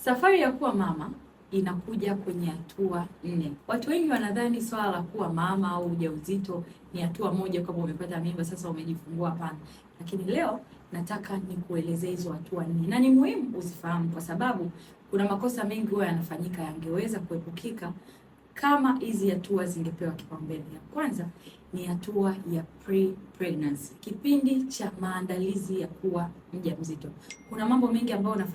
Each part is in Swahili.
Safari ya kuwa mama inakuja kwenye hatua 4. Watu wengi wanadhani swala la kuwa mama au ujauzito ni hatua moja, kama umepata mimba sasa umejifungua. Hapana. Lakini leo nataka nikuelezee hizo hatua 4, na ni muhimu uzifahamu kwa sababu kuna makosa mengi huwa yanafanyika yangeweza kuepukika kama hizi hatua zingepewa kipaumbele. Ya kwanza ni hatua ya pre-pregnancy, kipindi cha maandalizi ya kuwa mjamzito. Kuna mambo mengi ambayo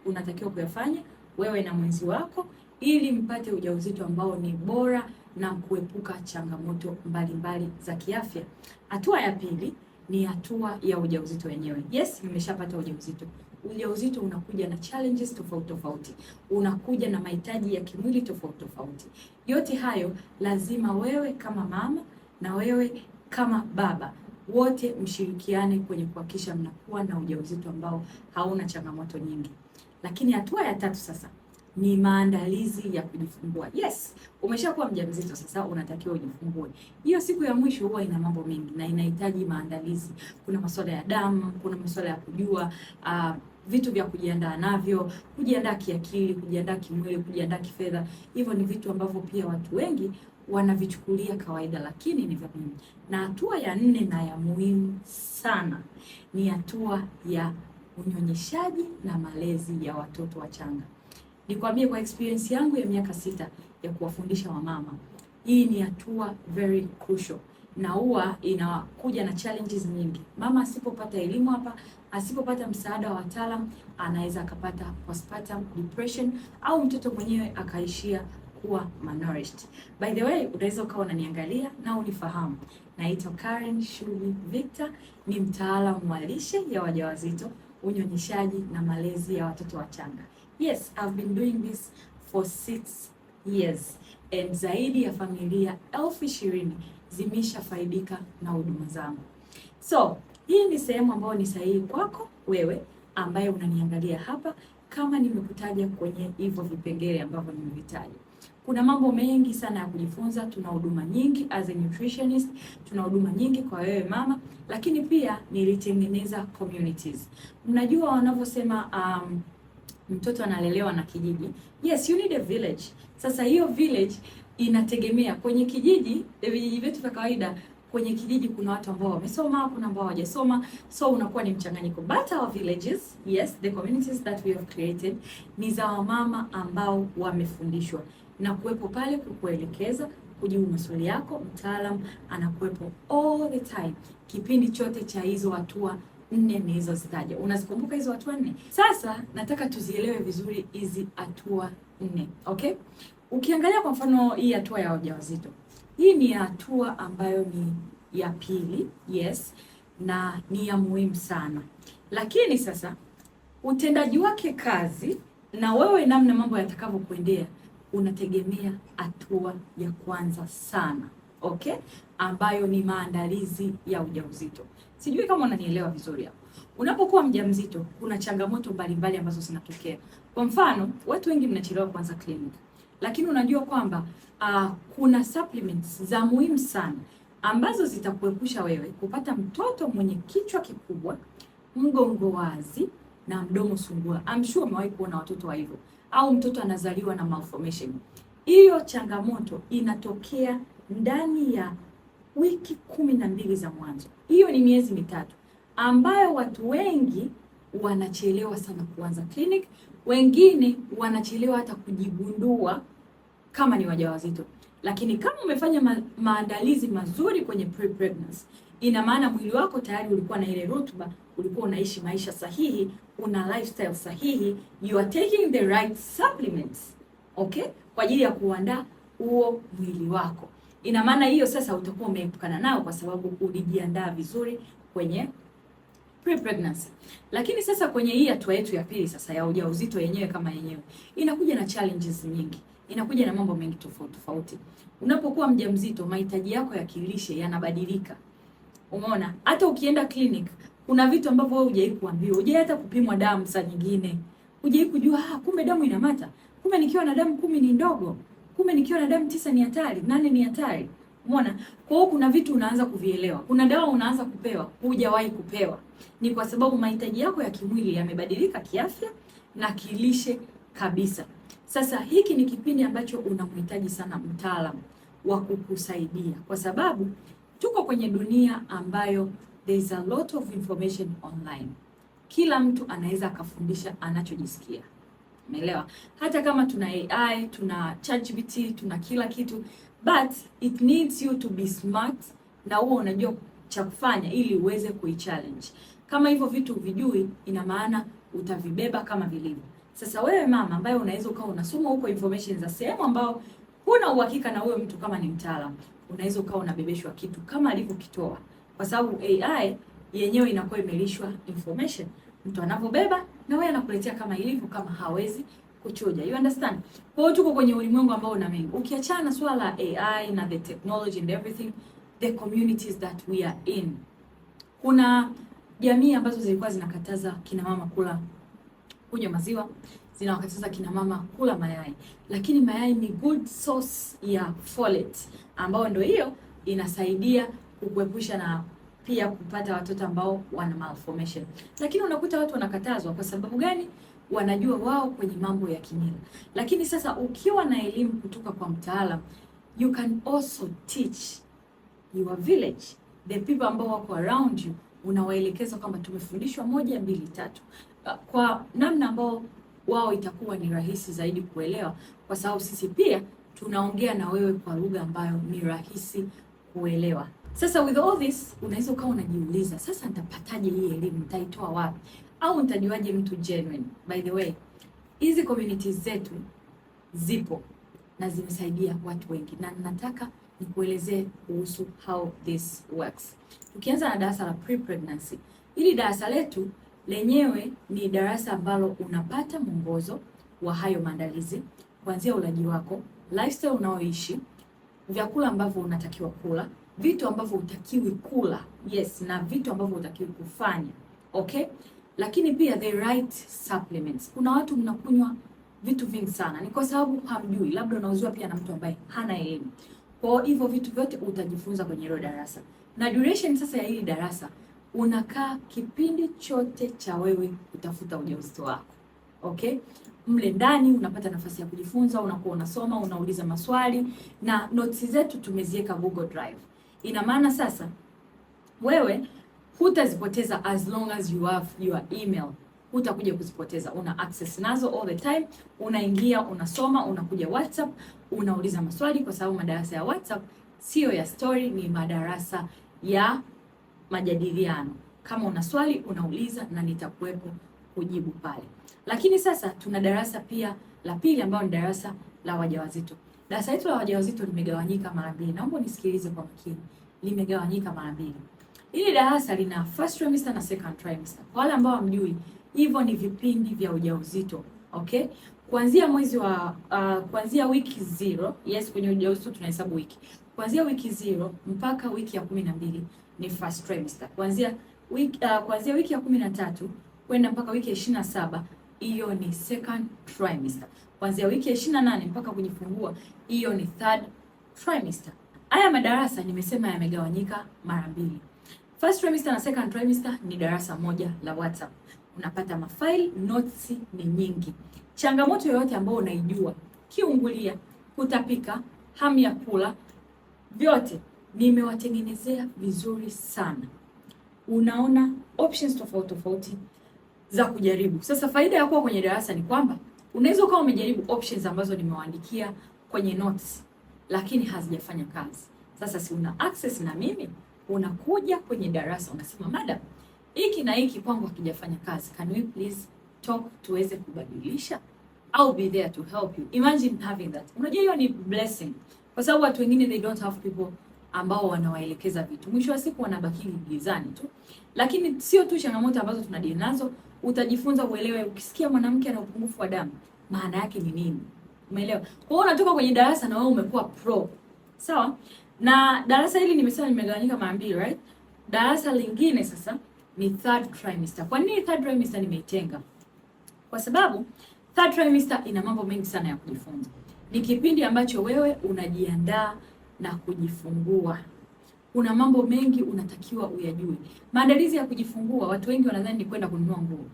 unatakiwa kuyafanya wewe na mwenzi wako ili mpate ujauzito ambao ni bora na kuepuka changamoto mbalimbali za kiafya. Hatua ya pili ni hatua ya ujauzito wenyewe. Yes, nimeshapata ujauzito. Ujauzito unakuja na challenges tofauti tofauti, unakuja na mahitaji ya kimwili tofauti tofauti. Yote hayo lazima wewe kama mama na wewe kama baba wote mshirikiane kwenye kuhakikisha mnakuwa na ujauzito ambao hauna changamoto nyingi. Lakini hatua ya tatu sasa ni maandalizi ya kujifungua. Yes, umeshakuwa mjamzito sasa unatakiwa ujifungue. Hiyo siku ya mwisho huwa ina mambo mengi na inahitaji maandalizi. Kuna masuala ya damu, kuna masuala ya kujua vitu vya kujiandaa navyo, kujiandaa kiakili, kujiandaa kimwili, kujiandaa kifedha. Hivyo ni vitu ambavyo pia watu wengi wanavichukulia kawaida, lakini ni vya muhimu. Na hatua ya 4 na ya muhimu sana ni hatua ya unyonyeshaji na malezi ya watoto wachanga. Nikwambie kwa experience yangu ya miaka 6 ya kuwafundisha wamama, hii ni hatua very crucial na huwa inakuja na challenges nyingi. Mama asipopata elimu hapa, asipopata msaada wa wataalamu, anaweza akapata postpartum depression au mtoto mwenyewe akaishia kuwa malnourished. By the way, unaweza ukawa unaniangalia na unifahamu. Naitwa Karen Shubi Victor, ni mtaalamu wa lishe ya wajawazito, unyonyeshaji na malezi ya watoto wachanga. Yes, I've been doing this for 6 years and zaidi ya familia 20,000 zimeshafaidika na huduma zangu. So, hii ni sehemu ambayo ni sahihi kwako wewe ambaye unaniangalia hapa, kama nimekutaja kwenye hivyo vipengele ambavyo nimevitaja. Kuna mambo mengi sana ya kujifunza, tuna huduma nyingi as a nutritionist, tuna huduma nyingi kwa wewe mama, lakini pia nilitengeneza communities. Mnajua wanavyosema mtoto analelewa na kijiji. Yes, you need a village. Sasa hiyo village inategemea kwenye kijiji, vijiji vyetu vya kawaida, kwenye kijiji kuna watu ambao wamesoma, kuna ambao hawajasoma, so unakuwa ni mchanganyiko. But our villages, yes, the communities that we have created ni za wamama ambao wamefundishwa na kuwepo pale kukuelekeza, kujibu maswali yako, mtaalamu anakuwepo all the time. Kipindi chote cha hizo hatua 4 nilizozitaja. Unazikumbuka hizo hatua 4? Sasa nataka tuzielewe vizuri hizi hatua 4. Okay? Ukiangalia kwa mfano hii hatua ya ujauzito. Hii ni hatua ambayo ni ya pili, yes, na ni ya muhimu sana. Lakini sasa utendaji wake kazi na wewe namna mambo yatakavyokuendea unategemea hatua ya kwanza sana. Okay? Ambayo ni maandalizi ya ujauzito. Sijui kama unanielewa vizuri hapo. Unapokuwa mjamzito kuna changamoto mbalimbali ambazo zinatokea. Kwa mfano, watu wengi mnachelewa kuanza kliniki. Lakini unajua kwamba kuna supplements za muhimu sana ambazo zitakuepusha wewe kupata mtoto mwenye kichwa kikubwa, mgongo wazi na mdomo sungura. I'm sure umewahi kuona watoto wa hivyo, au mtoto anazaliwa na malformation. Hiyo changamoto inatokea ndani ya wiki 12 za mwanzo. Hiyo ni miezi 3 ambayo watu wengi wanachelewa sana kuanza clinic, wengine wanachelewa hata kujigundua kama ni wajawazito. Lakini kama umefanya maandalizi mazuri kwenye pre-pregnancy, ina maana mwili wako tayari ulikuwa na ile rutuba, ulikuwa unaishi maisha sahihi, una lifestyle sahihi, you are taking the right supplements, okay, kwa ajili ya kuandaa huo mwili wako. Ina maana hiyo sasa utakuwa umeepukana nao kwa sababu ulijiandaa vizuri kwenye pre-pregnancy. Lakini sasa kwenye hii hatua yetu ya pili sasa ya ujauzito yenyewe kama yenyewe, inakuja na challenges nyingi. Inakuja na mambo mengi tofauti tofauti. Unapokuwa mjamzito, mahitaji yako ya kilishe yanabadilika. Umeona? Hata ukienda clinic, kuna vitu ambavyo wewe hujai kuambiwa. Hujai hata kupimwa damu saa nyingine. Hujai kujua kumbe damu inamata. Kumbe nikiwa na damu 10 ni ndogo. Kumbe nikiwa na damu 9 ni hatari, 8 ni hatari. Umeona? Kwa hiyo kuna vitu unaanza kuvielewa. Kuna dawa unaanza kupewa, hujawahi kupewa. Ni kwa sababu mahitaji yako ya kimwili yamebadilika kiafya na kilishe kabisa. Sasa hiki ni kipindi ambacho unamhitaji sana mtaalamu wa kukusaidia, kwa sababu tuko kwenye dunia ambayo there is a lot of information online. Kila mtu anaweza akafundisha anachojisikia. Umeelewa? Hata kama tuna AI, tuna ChatGPT, tuna kila kitu, but it needs you to be smart na uwe unajua cha kufanya ili uweze kuichallenge. Kama hivyo vitu vijui, ina maana utavibeba kama vilivyo. Sasa wewe mama ambaye unaweza ukawa unasoma huko information za sehemu ambao huna uhakika na huyo mtu kama ni mtaalamu, unaweza ukawa unabebeshwa kitu kama alivyokitoa, kwa sababu AI yenyewe inakuwa imelishwa information. Mtu anapobeba na wewe anakuletea kama ilivyo, kama hawezi kuchuja. You understand? Kwa hiyo tuko kwenye ulimwengu ambao una mengi. Ukiachana na swala la AI na the technology and everything, the communities that we are in. Kuna jamii ambazo zilikuwa zinakataza kina mama kunywa maziwa, zinawakataza kina mama kula mayai. Lakini mayai ni good source ya folate ambayo ndio hiyo inasaidia kukuepusha na pia kupata watoto ambao wana malformation. Lakini unakuta watu wanakatazwa kwa sababu gani? Wanajua wao kwenye mambo ya kimila. Lakini sasa ukiwa na elimu kutoka kwa mtaalamu, you can also teach your village, the people ambao wako around you, unawaelekeza kwamba tumefundishwa 1, 2, 3 kwa namna ambao wao itakuwa ni rahisi zaidi kuelewa, kwa sababu sisi pia tunaongea na wewe kwa lugha ambayo ni rahisi kuelewa. Sasa with all this, unaweza ukawa unajiuliza, sasa nitapataje hii elimu? Nitaitoa wapi? Au nitajuaje mtu genuine? By the way, hizi communities zetu zipo na zimesaidia watu wengi, na nataka nikuelezee kuhusu how this works. Tukianza na darasa la pre-pregnancy. Hili darasa letu lenyewe ni darasa ambalo unapata mwongozo wa hayo maandalizi, kuanzia ulaji wako, lifestyle unaoishi, vyakula ambavyo unatakiwa kula, vitu ambavyo utakiwi kula, yes, na vitu ambavyo utakiwi kufanya. Okay? Lakini pia the right supplements. Kuna watu mnakunywa vitu vingi sana, ni kwa sababu hamjui, labda unauziwa pia na mtu ambaye hana elimu. Kwa hivyo vitu vyote utajifunza kwenye hilo darasa. Na duration sasa ya hili darasa, unakaa kipindi chote cha wewe kutafuta ujauzito wako. Okay? Mle ndani unapata nafasi ya kujifunza, unakuwa unasoma, unauliza maswali, na notes zetu tumeziweka Google Drive. Ina maana sasa wewe hutazipoteza as long as you have your email. Hutakuja kuzipoteza, una access nazo all the time. Unaingia, unasoma, unakuja WhatsApp, unauliza maswali, kwa sababu madarasa ya WhatsApp sio ya story, ni madarasa ya majadiliano. Kama una swali unauliza na nitakuwepo kujibu pale. Lakini sasa tuna darasa pia la pili ambalo ni darasa la wajawazito. Darasa letu la wajawazito limegawanyika mara mbili. Naomba nisikilize kwa makini. Limegawanyika mara mbili. Hili darasa lina first trimester na second trimester. Kwa wale ambao hamjui, hivyo ni vipindi vya ujauzito. Okay? Kuanzia mwezi wa kuanzia wiki 0, yes, kwenye ujauzito tunahesabu wiki. Kuanzia wiki 0 mpaka wiki ya 12 ni first trimester. Kuanzia wiki ya 13 kwenda mpaka wiki ya 27, hiyo ni second trimester. Kuanzia wiki ya 28 mpaka kujifungua, hiyo ni third trimester. Haya madarasa nimesema yamegawanyika mara mbili. First trimester na second trimester ni darasa moja la WhatsApp. Unapata mafaili, notes ni nyingi. Changamoto yoyote ambayo unaijua, kiungulia, kutapika, hamu ya kula, vyote nimewatengenezea vizuri sana. Unaona options tofauti za kujaribu. Sasa faida ya kuwa kwenye darasa ni kwamba unaweza ukawa umejaribu options ambazo nimewaandikia kwenye notes, lakini hazijafanya kazi. Sasa si una access na mimi, unakuja kwenye darasa unasema, madam, hiki na hiki kwangu hakijafanya kazi, can we please talk tuweze kubadilisha? I'll be there to help you. Imagine having that. Unajua hiyo ni blessing, kwa sababu watu wengine they don't have people ambao wanawaelekeza vitu. Mwisho wa siku wanabaki gizani tu. Lakini sio tu changamoto ambazo tunadili nazo, utajifunza uelewe. Ukisikia mwanamke ana upungufu wa damu, maana yake ni nini? Umeelewa? Kwa hiyo unatoka kwenye darasa na wewe umekuwa pro. Sawa? Na darasa hili nimesema limegawanyika mara mbili, right? Darasa lingine sasa ni third trimester. Kwa nini third trimester nimeitenga? Kwa sababu third trimester ina mambo mengi sana ya kujifunza. Ni kipindi ambacho wewe unajiandaa na kujifungua. Kuna mambo mengi unatakiwa uyajue. Maandalizi ya kujifungua, watu wengi wanadhani ni kwenda kununua nguo.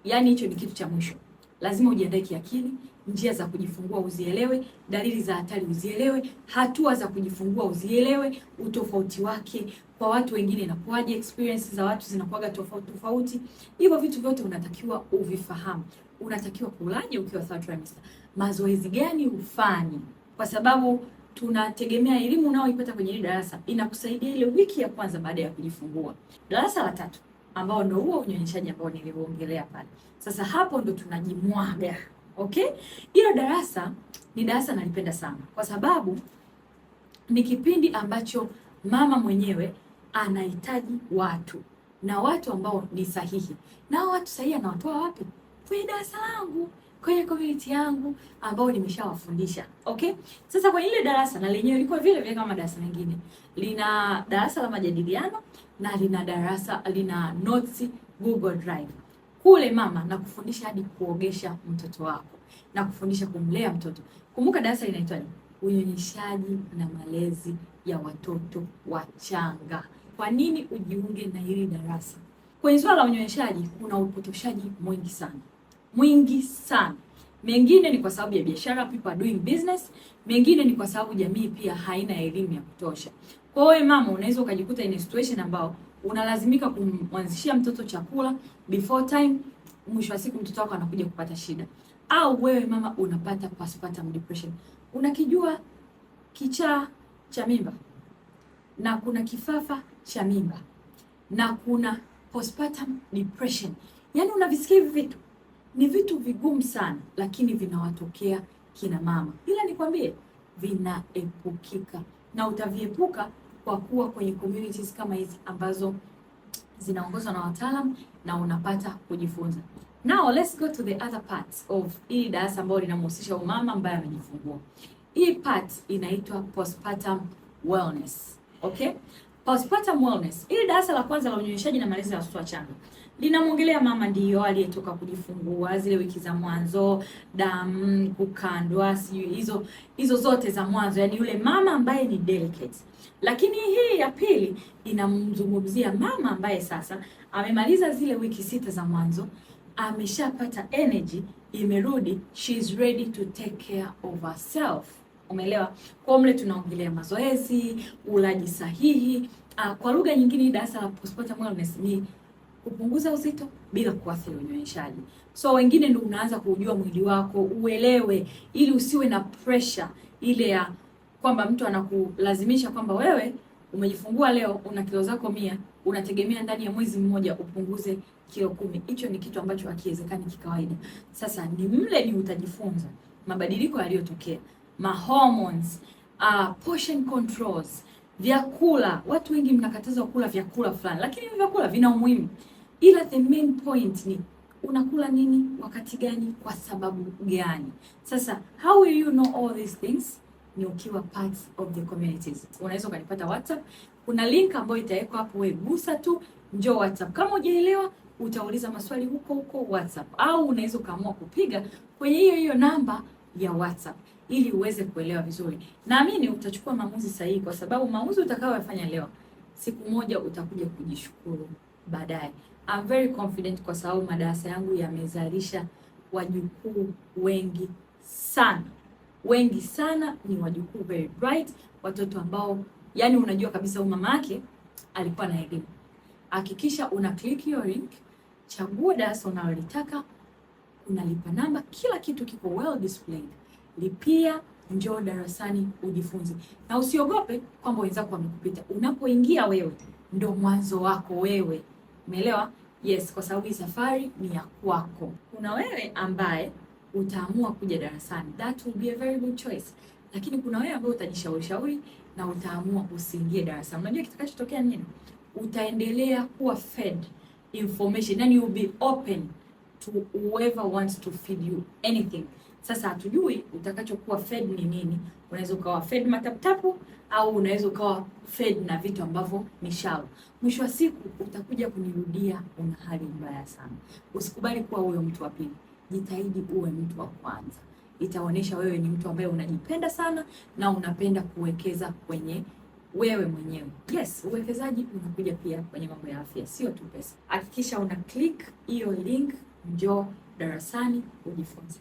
Yaani hicho ni kitu cha mwisho. lazima ujiandae kiakili, njia za kujifungua uzielewe, dalili za hatari uzielewe, hatua za kujifungua uzielewe, utofauti wake kwa watu wengine inakuwaje, experience za watu zinakuwaga tofauti. Hivyo vitu vyote unatakiwa uvifahamu. Unatakiwa kulaje ukiwa third trimester, mazoezi gani ufanye, kwa sababu tunategemea elimu unaoipata kwenye hili darasa inakusaidia ile wiki ya kwanza baada ya kujifungua. Darasa la 3 ambao ndio huo unyonyeshaji ambao niliongelea pale. Sasa hapo ndo tunajimwaga. Okay? Hilo darasa ni darasa nalipenda sana kwa sababu ni kipindi ambacho mama mwenyewe anahitaji watu na watu ambao ni sahihi. Na watu sahihi anawatoa wapi? Kwenye darasa langu, kwenye community yangu ambao nimeshawafundisha. Okay? Sasa kwa ile darasa na lenyewe liko vile vile kama darasa mengine. Lina darasa la majadiliano na lina notes Google Drive. Kule mama na kufundisha hadi kuogesha mtoto wako na kufundisha kumlea mtoto. Kumbuka darasa linaitwa unyonyeshaji na malezi ya watoto wachanga. Kwa nini ujiunge na hili darasa? Kwenye swala la unyonyeshaji kuna upotoshaji mwingi sana. Mengine ni kwa sababu ya biashara, people are doing business. Mengine ni kwa sababu jamii pia haina elimu ya kutosha. Kwa hiyo mama unaweza ukajikuta in a situation ambao unalazimika kumwanzishia mtoto chakula before time, mwisho wa siku mtoto wako anakuja kupata shida. Au wewe mama unapata postpartum depression. Unakijua kichaa cha mimba na kuna kifafa cha mimba na kuna postpartum depression. Yaani unavisikia hivi vitu. Ni vitu vigumu sana lakini vinawatokea kina mama. Ila nikwambie vinaepukika na utaviepuka kwa kuwa kwenye communities kama hizi ambazo zinaongozwa na wataalamu na unapata kujifunza. Now let's go to the other parts of hii darasa ambayo linamhusisha mama ambaye amejifungua. Hii part inaitwa postpartum wellness. Okay? Postpartum wellness. Hili darasa la kwanza la unyonyeshaji na malezi ya watoto wachanga linamwongelea mama ndiyo aliyetoka kujifungua, zile wiki za mwanzo, damu kukandwa, hizo zote za mwanzo, yani yule mama ambaye ni delicate. Lakini hii ya pili inamzungumzia mama ambaye sasa amemaliza zile wiki 6 za mwanzo, ameshapata energy, imerudi, she is ready to take care of herself. Umeelewa? Kwa mle tunaongelea mazoezi, ulaji sahihi. Kwa lugha nyingine darasa la postpartum wellness ni kupunguza uzito bila kuathiri unyonyeshaji. So wengine ndio unaanza kujua mwili wako, uelewe ili usiwe na pressure ile ya kwamba mtu anakulazimisha kwamba wewe umejifungua leo una kilo zako 100, unategemea ndani ya mwezi mmoja upunguze kilo 10. Hicho ni kitu ambacho hakiwezekani kikawaida. Sasa ni utajifunza mabadiliko yaliyotokea, hormones, portion controls, vyakula. Watu wengi mnakatazwa kula vyakula fulani, lakini vyakula vina umuhimu. Ila the main point ni unakula nini, wakati gani, kwa sababu gani. Sasa how will you know all these things? Ni ukiwa part of the communities. Unaweza ukanipata WhatsApp, kuna link ambayo itawekwa hapo, wewe gusa tu, njoo WhatsApp. Kama hujaelewa utauliza maswali huko WhatsApp, au unaweza kaamua kupiga kwenye hiyo namba ya WhatsApp ili uweze kuelewa vizuri. Naamini utachukua maamuzi sahihi, kwa sababu maamuzi utakayofanya leo siku moja utakuja kujishukuru baadaye. I'm very confident kwa sababu madarasa yangu yamezalisha wajukuu wengi sana, ni wajukuu very bright, watoto ambao yani unajua kabisa huyu mama yake alikuwa na elimu. Hakikisha una click hiyo link, chagua darasa unalotaka, unalipa namba, kila kitu kiko well displayed. Lipia, njoo darasani ujifunze. Na usiogope kwamba wenzako wamekupita. Unapoingia wewe ndo mwanzo wako wewe. Umeelewa? Yes, kwa sababu hii safari ni ya kwako. Kuna wewe ambaye utaamua kuja darasani. That will be a very good choice. Lakini kuna wewe ambaye utajishauri na utaamua usiingie darasani. Unajua kitakachotokea nini? Utaendelea kuwa fed information, and you will be open to whoever wants to feed you anything. Sasa hatujui utakachokuwa fed ni nini. Unaweza ukawa fed mataputapu au unaweza ukawa fed na vitu ambavyo ni shallow. Mwisho wa siku utakuja kunirudia una hali mbaya sana. Usikubali kuwa huyo mtu wa pili. Jitahidi uwe mtu wa kwanza. Itaonyesha wewe ni mtu ambaye unajipenda sana na unapenda kuwekeza kwenye wewe mwenyewe. Yes, uwekezaji unakuja pia kwenye mambo ya afya, sio tu pesa. Hakikisha una click hiyo link, njoo darasani ujifunze.